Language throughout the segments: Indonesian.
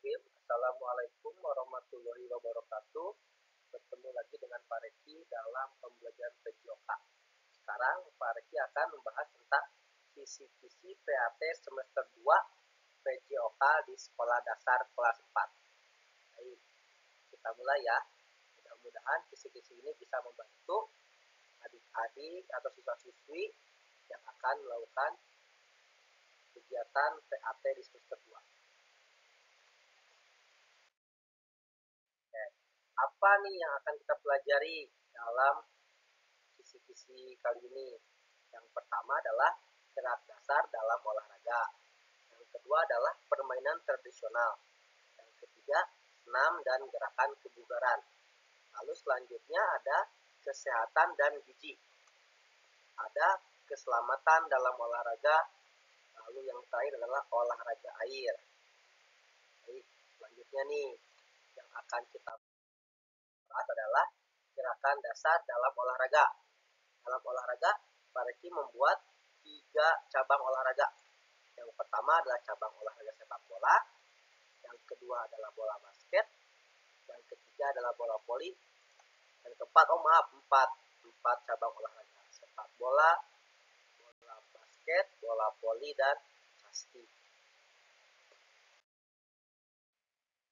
Bismillahirrahmanirrahim. Assalamualaikum warahmatullahi wabarakatuh. Bertemu lagi dengan Pak Reki dalam pembelajaran PJOK. Sekarang Pak Reki akan membahas tentang kisi-kisi PAT semester 2 PJOK di sekolah dasar kelas 4. Baik, kita mulai ya. Mudah-mudahan kisi-kisi ini bisa membantu adik-adik atau siswa-siswi yang akan melakukan kegiatan PAT di semester 2. Apa nih yang akan kita pelajari dalam kisi-kisi kali ini? Yang pertama adalah gerak dasar dalam olahraga. Yang kedua adalah permainan tradisional. Yang ketiga, senam dan gerakan kebugaran. Lalu selanjutnya ada kesehatan dan gizi. Ada keselamatan dalam olahraga. Lalu yang terakhir adalah olahraga air. Baik, selanjutnya nih yang akan kita adalah gerakan dasar dalam olahraga. Dalam olahraga, Pak Reki membuat 3 cabang olahraga. Yang pertama adalah cabang olahraga sepak bola, yang kedua adalah bola basket, yang ketiga adalah bola voli, dan keempat, empat cabang olahraga: sepak bola, bola basket, bola voli, dan kasti.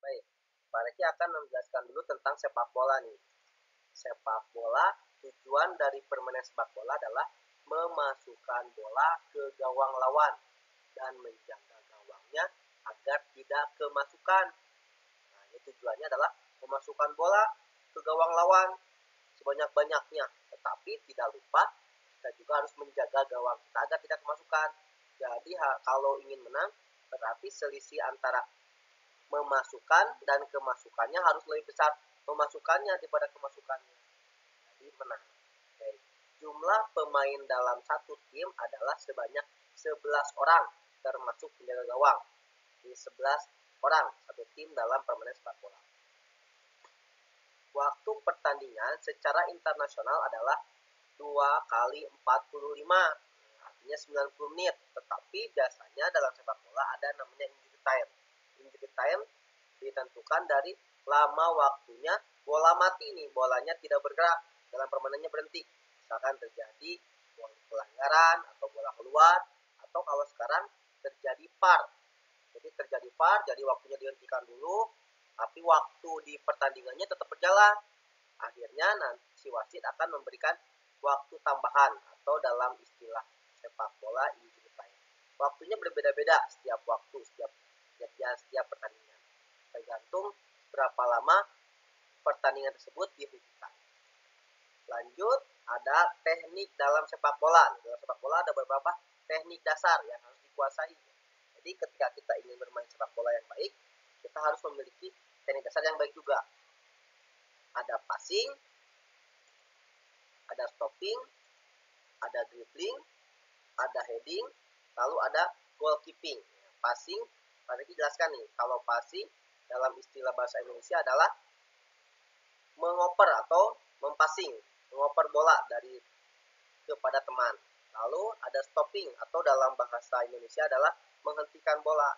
Baik, Pak Reki akan menjelaskan dulu tentang sepak bola nih. Sepak bola, tujuan dari permainan sepak bola adalah memasukkan bola ke gawang lawan dan menjaga gawangnya agar tidak kemasukan. Nah, ini tujuannya adalah memasukkan bola ke gawang lawan sebanyak-banyaknya, tetapi tidak lupa kita juga harus menjaga gawang kita agar tidak kemasukan. Jadi kalau ingin menang, berarti selisih antara memasukkan dan kemasukannya harus lebih besar pemasukannya daripada kemasukannya. Jadi menang. Oke. Jumlah pemain dalam satu tim adalah sebanyak 11 orang, termasuk penjaga gawang. Jadi 11 orang satu tim dalam permainan sepak bola. Waktu pertandingan secara internasional adalah 2 kali 45, artinya 90 menit. Tetapi biasanya dalam sepak bola ada namanya injury time. Injury time ditentukan dari lama waktunya bola mati nih, bolanya tidak bergerak, dalam permainannya berhenti. Misalkan terjadi pelanggaran atau bola keluar, atau kalau sekarang terjadi par. Jadi terjadi par, jadi waktunya dihentikan dulu, tapi waktu di pertandingannya tetap berjalan. Akhirnya nanti si wasit akan memberikan waktu tambahan atau dalam istilah sepak bola injury time. Waktunya berbeda-beda setiap waktu, setiap pertandingan. Tergantung berapa lama pertandingan tersebut dihentikan. Lanjut, ada teknik dalam sepak bola. Dalam sepak bola ada beberapa teknik dasar yang harus dikuasai. Jadi ketika kita ingin bermain sepak bola yang baik, kita harus memiliki teknik dasar yang baik juga. Ada passing, ada stopping, ada dribbling, ada heading, lalu ada goalkeeping. Passing, Pak Reki jelaskan nih, kalau passing dalam istilah bahasa Indonesia adalah mengoper atau mempassing, mengoper bola dari kepada teman. Lalu ada stopping atau dalam bahasa Indonesia adalah menghentikan bola.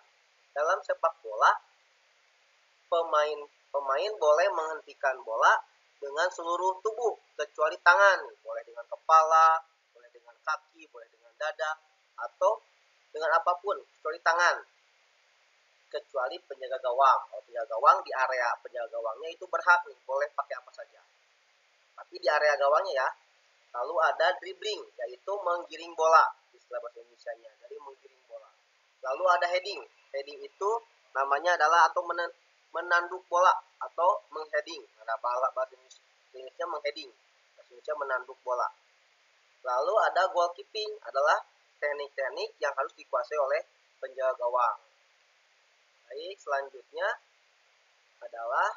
Dalam sepak bola, pemain boleh menghentikan bola dengan seluruh tubuh kecuali tangan. Boleh dengan kepala, boleh dengan kaki, boleh dengan dada, atau dengan apapun kecuali tangan. Kecuali penjaga gawang. Kalau penjaga gawang, di area penjaga gawangnya itu berhak nih, boleh pakai apa saja. Tapi di area gawangnya ya. Lalu ada dribbling, yaitu menggiring bola, istilah bahasa Indonesia-nya. Jadi menggiring bola. Lalu ada heading. Heading itu namanya adalah atau menanduk bola atau mengheading. Ada bahasa Inggrisnya mengheading, bahasa Indonesia menanduk bola. Lalu ada goalkeeping, adalah teknik-teknik yang harus dikuasai oleh penjaga gawang. Baik, selanjutnya adalah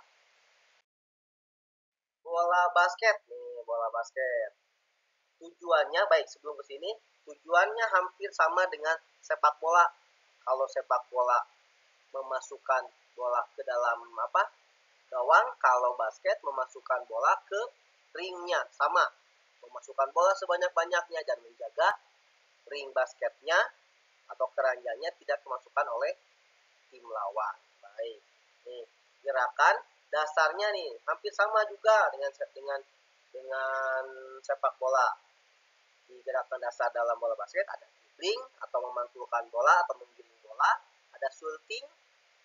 bola basket. Nih, bola basket. Tujuannya, baik sebelum ke sini, tujuannya hampir sama dengan sepak bola. Kalau sepak bola memasukkan bola ke dalam gawang, kalau basket memasukkan bola ke ringnya, sama. Memasukkan bola sebanyak-banyaknya dan menjaga ring basketnya atau keranjangnya tidak kemasukan oleh tim lawan. Baik. Nih, gerakan dasarnya nih hampir sama juga dengan sepak bola. Di gerakan dasar dalam bola basket ada dribbling atau memantulkan bola atau menggiring bola, ada shooting,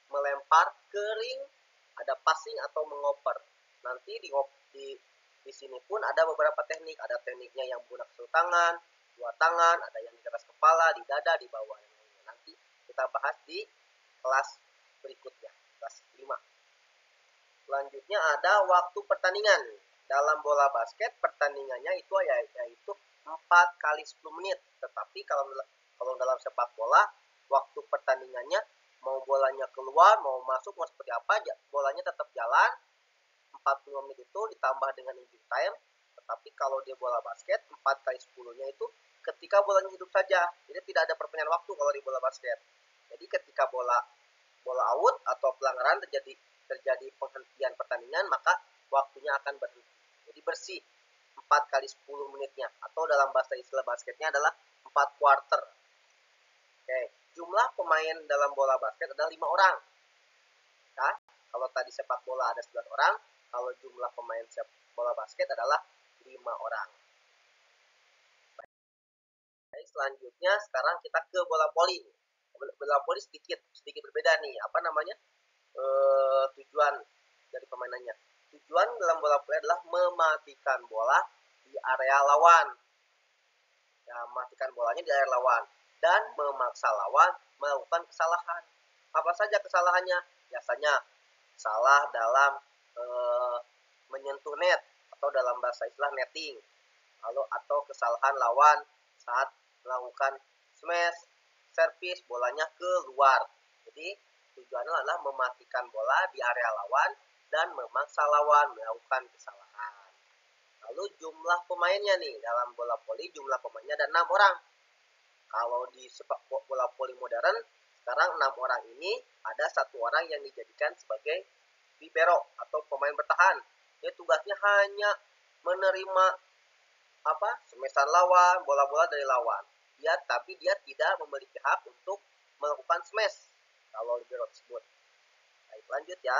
melempar ke ring, ada passing atau mengoper. Nanti di sini pun ada beberapa teknik, ada tekniknya yang menggunakan satu tangan, dua tangan, ada yang di atas kepala, di dada, di bawah. Nanti kita bahas di kelas berikutnya, kelas 5. Selanjutnya ada waktu pertandingan. Dalam bola basket pertandingannya itu yaitu 4 kali 10 menit. Tetapi kalau dalam sepak bola waktu pertandingannya mau bolanya keluar, mau masuk, mau seperti apa, bolanya tetap jalan. 40 menit itu ditambah dengan injury time. Tetapi kalau dia bola basket 4 kali 10-nya itu ketika bolanya hidup saja. Jadi tidak ada perpanjangan waktu kalau di bola basket. Jadi ketika bola out atau pelanggaran terjadi penghentian pertandingan, maka waktunya akan berhenti. Jadi bersih 4 kali 10 menitnya, atau dalam bahasa istilah basketnya adalah 4 quarter. Oke, jumlah pemain dalam bola basket adalah 5 orang. Nah, kalau tadi sepak bola ada 11 orang, kalau jumlah pemain bola basket adalah 5 orang. Baik, selanjutnya sekarang kita ke bola voli. Bola voli sedikit berbeda nih. Apa namanya? Tujuan dari permainannya. Tujuan dalam bola voli adalah mematikan bola di area lawan. Ya, mematikan bolanya di area lawan dan memaksa lawan melakukan kesalahan. Apa saja kesalahannya? Biasanya salah dalam menyentuh net atau dalam bahasa istilah netting. Lalu atau kesalahan lawan saat melakukan smash, servis, bolanya keluar. Jadi tujuannya adalah mematikan bola di area lawan dan memaksa lawan melakukan kesalahan. Lalu jumlah pemainnya nih, dalam bola voli jumlah pemainnya ada 6 orang. Kalau di sepak bola voli modern, sekarang 6 orang ini ada 1 orang yang dijadikan sebagai libero atau pemain bertahan. Dia tugasnya hanya menerima semesan lawan, bola-bola dari lawan. Tapi dia tidak memiliki hak untuk melakukan smash kalau libero tersebut. Baik, lanjut ya.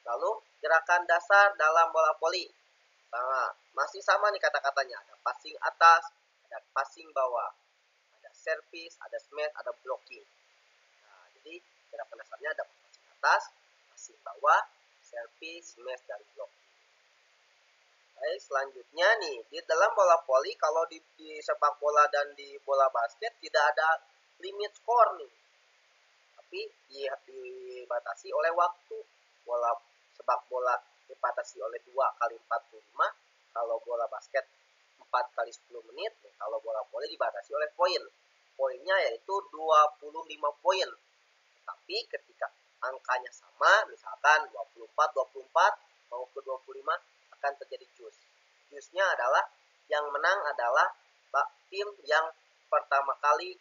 Lalu gerakan dasar dalam bola voli. Masih sama nih kata-katanya. Ada passing atas, ada passing bawah, ada service, ada smash, ada blocking. Nah, jadi gerakan dasarnya ada passing atas, passing bawah, service, smash, dan blocking. Baik, selanjutnya nih, di dalam bola voli, kalau di sepak bola dan di bola basket tidak ada limit skor nih. Tapi dibatasi oleh waktu. Sepak bola dibatasi oleh 2 kali 45, kalau bola basket 4 kali 10 menit, kalau bola voli dibatasi oleh poin. Poinnya yaitu 25 poin. Tapi ketika angkanya sama, misalkan 24 mau ke 25, akan terjadi jus. Jusnya adalah yang menang adalah tim yang pertama kali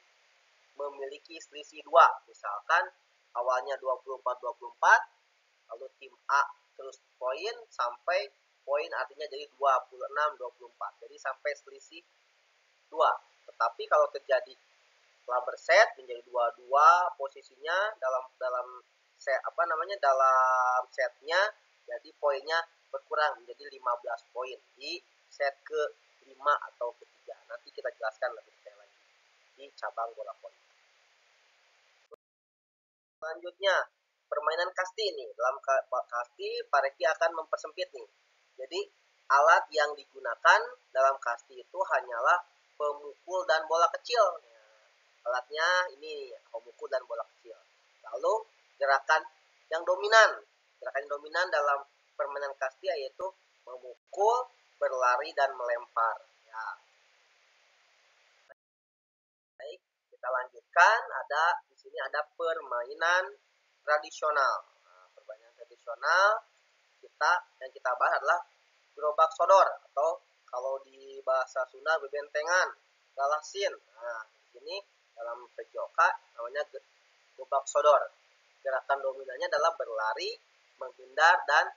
memiliki selisih 2. Misalkan awalnya 24, lalu tim A terus poin sampai poin artinya jadi 26-24. Jadi sampai selisih 2. Tetapi kalau terjadi rubber set menjadi 22 posisinya dalam set dalam setnya, jadi poinnya berkurang menjadi 15 poin di set ke-5 atau ke-3. Nanti kita jelaskan lebih detail lagi di cabang bola voli. Selanjutnya, permainan kasti nih. Dalam kasti, Pak Reki akan mempersempit nih. Jadi, alat yang digunakan dalam kasti itu hanyalah pemukul dan bola kecil. Alatnya ini pemukul dan bola kecil. Lalu, gerakan yang dominan. Gerakan yang dominan dalam permainan kasti yaitu memukul, berlari, dan melempar. Ya. Baik, kita lanjutkan. Di sini ada permainan tradisional. Nah, permainan tradisional yang kita bahas adalah gerobak sodor, atau kalau di bahasa Sunda bebentengan, galasin. Nah, di sini dalam PJOK namanya gerobak sodor. Gerakan dominannya adalah berlari, menghindar, dan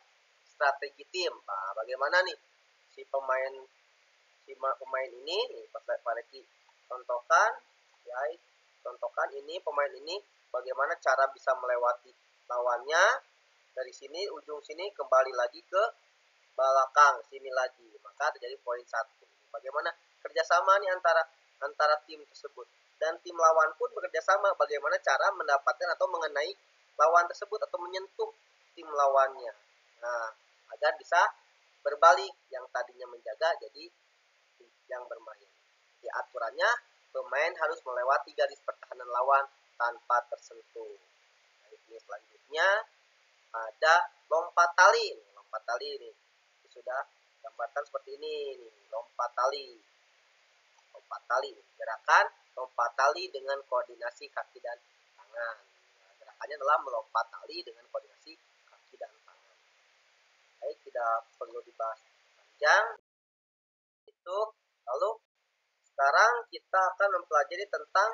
strategi tim. Nah, bagaimana nih si pemain ini nih, Pak Reki contohkan ya, contohkan ini pemain ini bagaimana cara bisa melewati lawannya dari sini ujung sini kembali lagi ke belakang sini lagi, maka terjadi poin 1. Bagaimana kerjasama nih antara tim tersebut, dan tim lawan pun bekerja sama bagaimana cara mendapatkan atau mengenai lawan tersebut atau menyentuh tim lawannya. Nah, agar bisa berbalik, yang tadinya menjaga jadi yang bermain. Di aturannya, pemain harus melewati garis pertahanan lawan tanpa tersentuh. Nah, ini selanjutnya ada lompat tali. Lompat tali ini sudah gambarkan seperti ini nih, lompat tali. Lompat tali, gerakan lompat tali dengan koordinasi kaki dan tangan. Nah, gerakannya adalah melompat tali dengan koordinasi kaki dan tangan. Baik, tidak perlu dibahas panjang itu. Lalu sekarang kita akan mempelajari tentang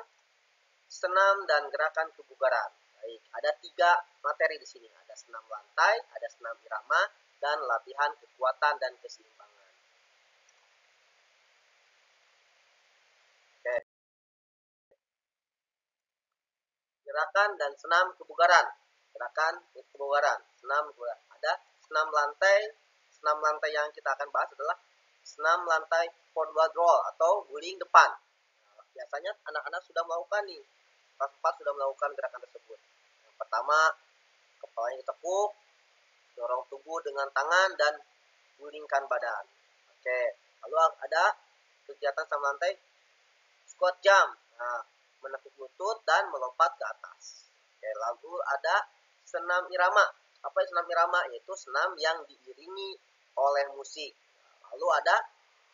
senam dan gerakan kebugaran. Baik, ada 3 materi di sini. Ada senam lantai, ada senam irama, dan latihan kekuatan dan keseimbangan. Oke. Gerakan dan senam kebugaran. Gerakan kebugaran, senam kebugaran. Ada senam lantai. Senam lantai yang kita akan bahas adalah senam lantai forward roll atau guling depan. Nah, biasanya anak-anak sudah melakukan nih. Kelas 4 sudah melakukan gerakan tersebut. Yang pertama, kepalanya ditekuk, dorong tubuh dengan tangan dan gulingkan badan. Oke, lalu ada kegiatan senam lantai squat jump. Nah, menekuk lutut dan melompat ke atas. Oke, lalu ada senam irama. Apa itu senam irama? Yaitu senam yang diiringi oleh musik. Lalu ada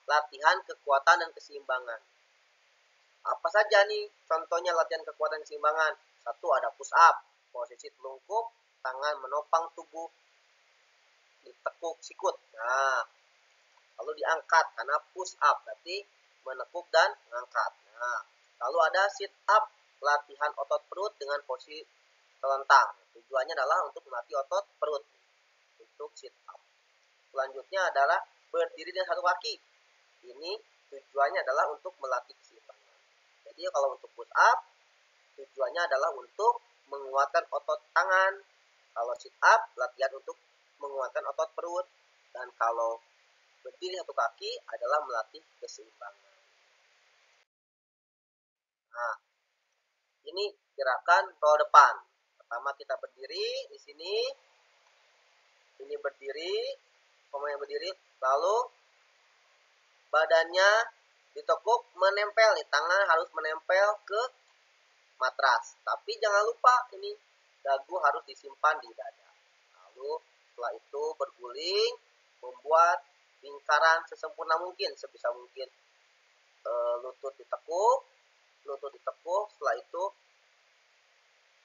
latihan kekuatan dan keseimbangan. Apa saja nih contohnya latihan kekuatan dan keseimbangan? 1, ada push up, posisi telungkup, tangan menopang tubuh, ditekuk sikut. Nah, lalu diangkat karena push up berarti menekuk dan mengangkat. Nah, lalu ada sit up, latihan otot perut dengan posisi telentang. Tujuannya adalah untuk melatih otot perut untuk sit up. Selanjutnya adalah berdiri dengan satu kaki. Ini tujuannya adalah untuk melatih keseimbangan. Jadi kalau untuk push up tujuannya adalah untuk menguatkan otot tangan. Kalau sit up latihan untuk menguatkan otot perut. Dan kalau berdiri satu kaki adalah melatih keseimbangan. Nah, ini gerakan roll depan. Pertama kita berdiri di sini. Ini berdiri, pemain berdiri, lalu badannya ditekuk menempel nih, tangan harus menempel ke matras. Tapi jangan lupa ini dagu harus disimpan di dada. Lalu setelah itu berguling, membuat lingkaran sesempurna mungkin, sebisa mungkin. Lutut ditekuk, setelah itu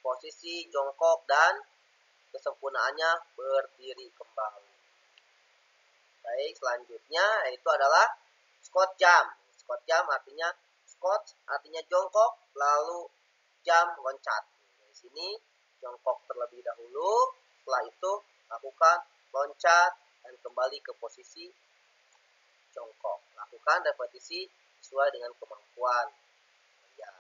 posisi jongkok dan kesempurnaannya berdiri kembali. Baik, selanjutnya itu adalah squat jump. Squat jump artinya squat artinya jongkok, lalu jump loncat. Di sini jongkok terlebih dahulu, setelah itu lakukan loncat dan kembali ke posisi jongkok. Lakukan repetisi sesuai dengan kemampuan kalian.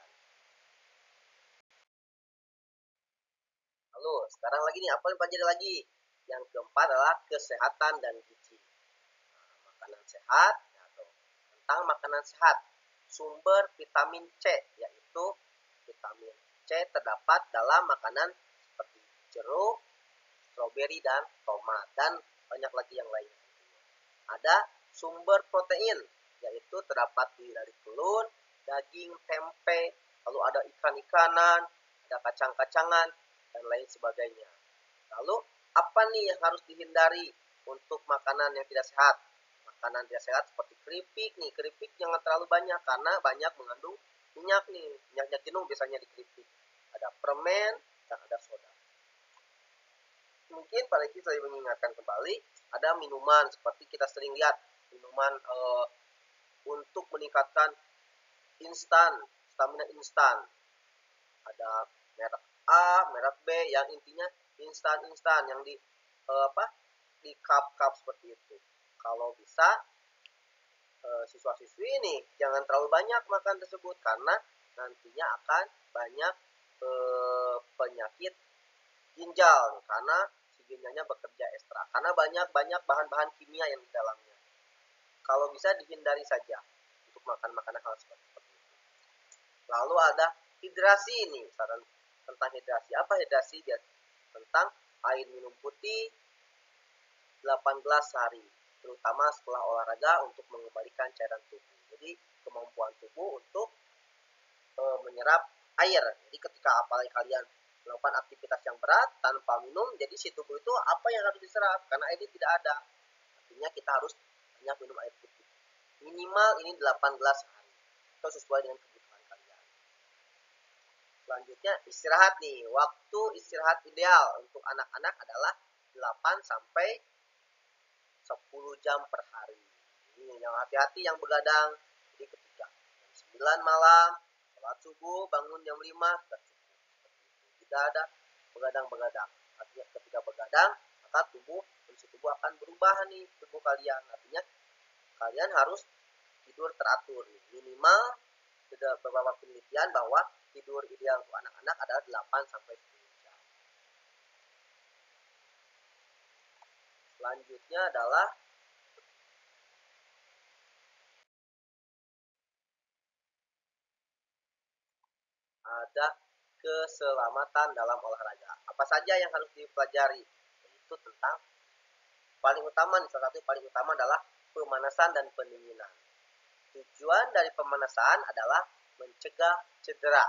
Lalu sekarang lagi nih, apa yang pelajari lagi? Yang keempat adalah kesehatan dan gizi. Makanan sehat, atau tentang makanan sehat. Sumber vitamin C, yaitu vitamin C terdapat dalam makanan seperti jeruk, stroberi, dan tomat, dan banyak lagi yang lain. Ada sumber protein, yaitu terdapat dari telur, daging, tempe, lalu ada ikan-ikanan, ada kacang-kacangan, dan lain sebagainya. Lalu apa nih yang harus dihindari untuk makanan yang tidak sehat? Makanan tidak sehat seperti keripik nih, keripik jangan terlalu banyak karena banyak mengandung minyak nih, minyak jenuh biasanya di keripik. Ada permen dan ada soda. Mungkin Pak Leki saya mengingatkan kembali, ada minuman seperti kita sering lihat, minuman untuk meningkatkan instan, stamina instan. Ada merek A, merek B, yang intinya instan yang di di cup seperti itu. Kalau bisa siswa-siswi ini jangan terlalu banyak makan tersebut karena nantinya akan banyak penyakit ginjal karena si ginianya bekerja ekstra karena banyak bahan-bahan kimia yang di dalamnya. Kalau bisa dihindari saja untuk makan makanan hal seperti itu. Lalu ada hidrasi ini, saran tentang hidrasi. Apa hidrasi? Dia tentang air minum putih 8 gelas sehari, terutama setelah olahraga untuk mengembalikan cairan tubuh. Jadi kemampuan tubuh untuk menyerap air. Jadi ketika apalagi kalian melakukan aktivitas yang berat tanpa minum, jadi si tubuh itu apa yang harus diserap? Karena air ini tidak ada. Artinya kita harus banyak minum air putih. Minimal ini 8 gelas sehari. Itu sesuai dengan kebutuhan kalian. Selanjutnya istirahat nih. Waktu istirahat ideal untuk anak-anak adalah 8 sampai 10 jam per hari. Ini yang hati-hati yang begadang. Jadi ketika jam 9 malam, sholat subuh, bangun jam 5, sudah cukup. Tidak ada begadang-begadang. Artinya ketika begadang, maka fungsi tubuh akan berubah nih, tubuh kalian. Artinya kalian harus tidur teratur nih. Minimal sudah beberapa penelitian bahwa tidur ideal untuk anak-anak adalah 8 sampai 10 jam. Selanjutnya adalah ada keselamatan dalam olahraga. Apa saja yang harus dipelajari? Yaitu tentang paling utama nih, salah satu paling utama adalah pemanasan dan pendinginan. Tujuan dari pemanasan adalah mencegah cedera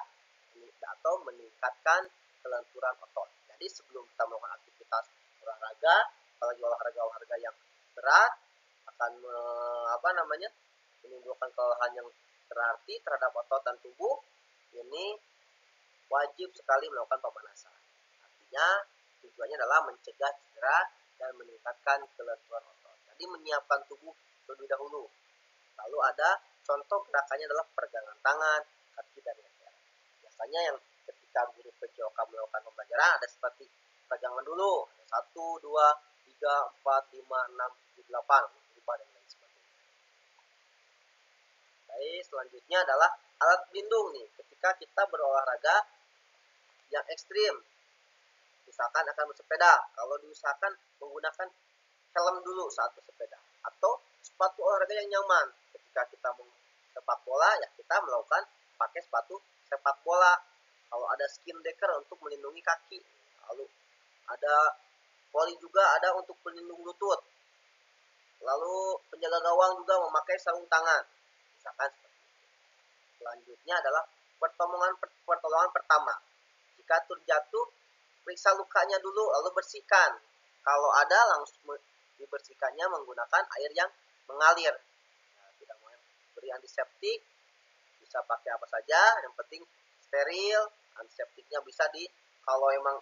atau meningkatkan kelenturan otot. Jadi sebelum kita melakukan aktivitas olahraga, apalagi olahraga yang berat, akan menimbulkan kelelahan yang berarti terhadap otot dan tubuh. Ini wajib sekali melakukan pemanasan. Artinya tujuannya adalah mencegah cedera dan meningkatkan kelenturan otot. Jadi menyiapkan tubuh terlebih dahulu. Lalu ada contoh gerakannya adalah pergangan tangan, kaki, dan leher. Biasanya yang ketika guru PJOK melakukan pembelajaran ada seperti pegangan dulu. 1, 2, 3, 4, 5, 6, 7, 8. Berubah dan lain sebagainya. Baik, selanjutnya adalah alat pelindung nih. Ketika kita berolahraga yang ekstrim, misalkan akan bersepeda, kalau diusahakan menggunakan helm dulu saat bersepeda, atau sepatu olahraga yang nyaman. Ketika kita mau sepak bola, ya kita melakukan pakai sepatu sepak bola. Kalau ada skin decker untuk melindungi kaki, lalu ada voli juga ada untuk pelindung lutut. Lalu penjaga gawang juga memakai sarung tangan, misalkan seperti itu. Selanjutnya adalah pertolongan pertama. Jika terjatuh, periksa lukanya dulu, lalu bersihkan. Kalau ada, langsung dibersihkannya menggunakan air yang mengalir. Nah, tidak mau beri antiseptik, bisa pakai apa saja, yang penting steril. Antiseptiknya bisa kalau emang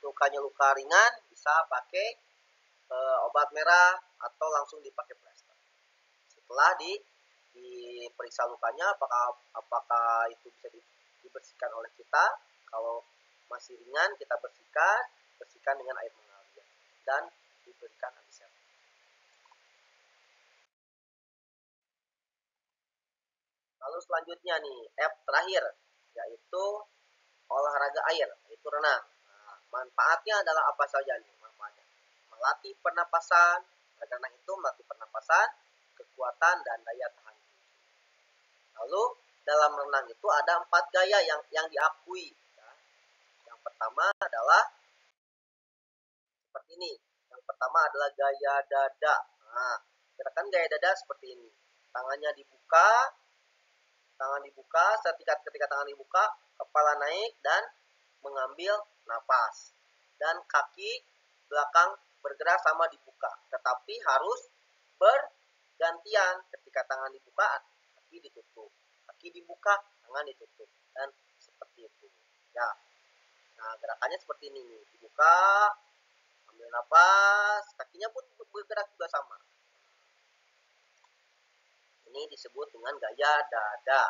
lukanya luka ringan, bisa pakai obat merah atau langsung dipakai plester. Setelah diperiksa lukanya, apakah itu bisa dibersihkan oleh kita. Kalau masih ringan, kita bersihkan dengan air mengalir dan diberikan antiseptik. Lalu selanjutnya nih, terakhir, yaitu olahraga air, yaitu renang. Nah, manfaatnya adalah apa saja nih? Manfaatnya melatih pernapasan, renang itu melatih pernapasan, kekuatan, dan daya tahan tubuh. Lalu dalam renang itu ada 4 gaya yang diakui. Ya. Yang pertama adalah seperti ini. Yang pertama adalah gaya dada. Nah, gerakan gaya dada seperti ini. Tangan dibuka, ketika tangan dibuka, kepala naik dan mengambil napas. Dan kaki belakang bergerak sama dibuka, tetapi harus bergantian. Ketika tangan dibuka, kaki ditutup. Kaki dibuka, tangan ditutup. Dan seperti itu. Ya. Nah, gerakannya seperti ini nih. Dibuka, ambil napas, kakinya pun bergerak juga sama. Ini disebut dengan gaya dada.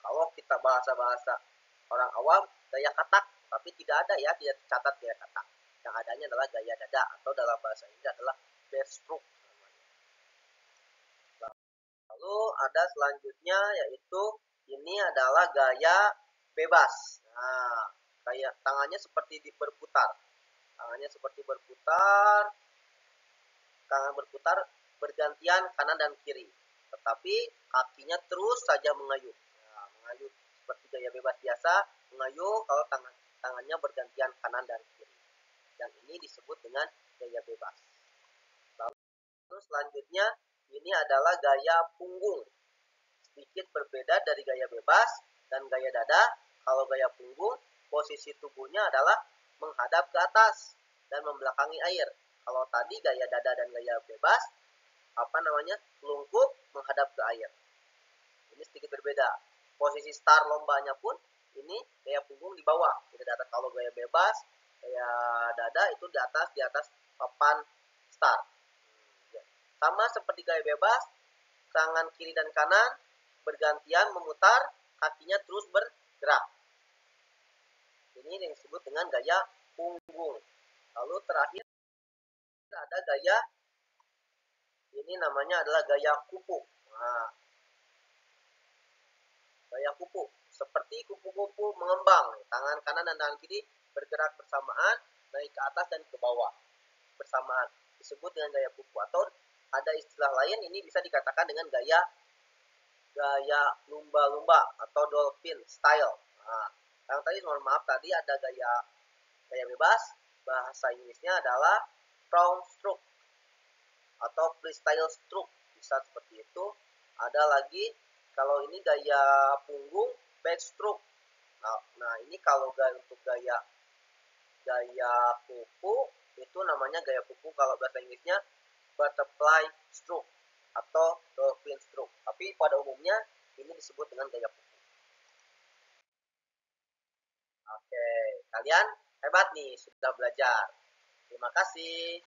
Kalau kita bahasa orang awam, gaya katak, tapi tidak ada ya, tidak tercatat gaya katak. Yang adanya adalah gaya dada, atau dalam bahasa Inggris adalah breaststroke. Lalu ada selanjutnya, yaitu ini adalah gaya bebas. Nah, kayak tangannya seperti berputar. Tangannya seperti berputar, tangan berputar bergantian kanan dan kiri. Tetapi kakinya terus saja mengayuh. Nah, mengayuh seperti gaya bebas biasa, mengayuh kalau tangannya bergantian kanan dan kiri. Dan ini disebut dengan gaya bebas. Lalu selanjutnya ini adalah gaya punggung. Sedikit berbeda dari gaya bebas dan gaya dada. Kalau gaya punggung, posisi tubuhnya adalah menghadap ke atas dan membelakangi air. Kalau tadi gaya dada dan gaya bebas, melungkup menghadap ke air. Ini sedikit berbeda. Posisi start lombanya pun ini gaya punggung di bawah. Jadi kalau gaya bebas, gaya dada itu di atas papan start. Sama seperti gaya bebas, tangan kiri dan kanan bergantian memutar, kakinya terus bergerak. Ini yang disebut dengan gaya punggung. Lalu terakhir ada gaya, ini namanya adalah gaya kupu. Nah, gaya kupu seperti kupu-kupu mengembang, tangan kanan dan tangan kiri bergerak bersamaan, naik ke atas dan ke bawah bersamaan, disebut dengan gaya kupu. Atau ada istilah lain, ini bisa dikatakan dengan gaya lumba-lumba atau dolphin style. Nah, yang tadi mohon maaf, tadi ada gaya bebas, bahasa Inggrisnya adalah front stroke atau freestyle stroke, bisa seperti itu. Ada lagi kalau ini gaya punggung, backstroke. Nah ini kalau untuk gaya kuku itu namanya gaya kuku, kalau bahasa Inggrisnya butterfly stroke atau dolphin stroke. Tapi pada umumnya ini disebut dengan gaya kuku. Oke, kalian hebat nih sudah belajar. Terima kasih.